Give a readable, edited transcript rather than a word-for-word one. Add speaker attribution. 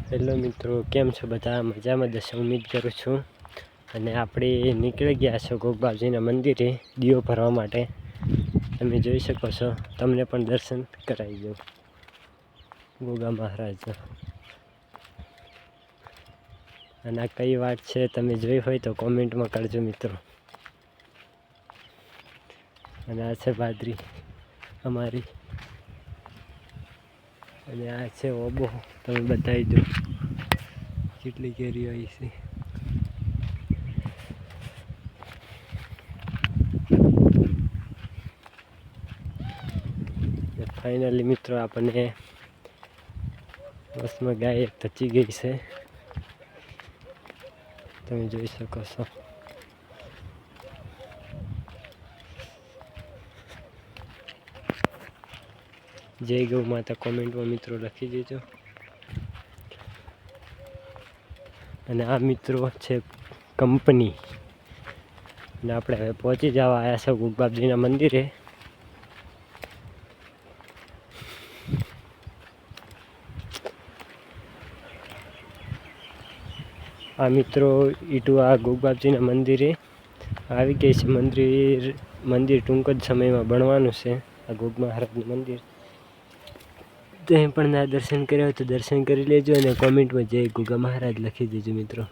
Speaker 1: Hello મિત્રો, કેમ છો બધા? મજામાં જશે ઉમ્મીદ કરું છું. અને આપણે નીકળી ગયા છો ગોગબાપજીના મંદિરે દીવો ભરવા માટે. તમે જોઈ શકો છો, તમને પણ દર્શન કરાવી દો ગોગા મહારાજ. અને આ કઈ વાત છે તમે જોઈ હોય તો કોમેન્ટમાં કરજો મિત્રો. અને આ છે બાદરી અમારી, અને આ છે ઓબો. તમે બતાવી દો કેટલી કેરી આવી છે. ફાઇનલી મિત્રો આપણને બસમાં ગાય એક થચી ગઈ છે, તમે જોઈ શકો છો. જય ગૌ માતા કોમેન્ટમાં મિત્રો લખી દેજો. અને આ મિત્રો છે કંપની, અને આપણે હવે પહોંચી જવા આવ્યા છે ગોગબાપજીના મંદિરે. આ મિત્રો આ ગોગબાપજીના મંદિરે આવી ગઈ છે. મંદિર ટૂંક જ સમયમાં બનવાનું છે. આ ગોગ મહારાજનું મંદિર, તો એ પણ ના દર્શન કર્યા હોય તો દર્શન કરી લેજો. અને કોમેન્ટમાં જય ગોગા મહારાજ લખી દેજો મિત્રો.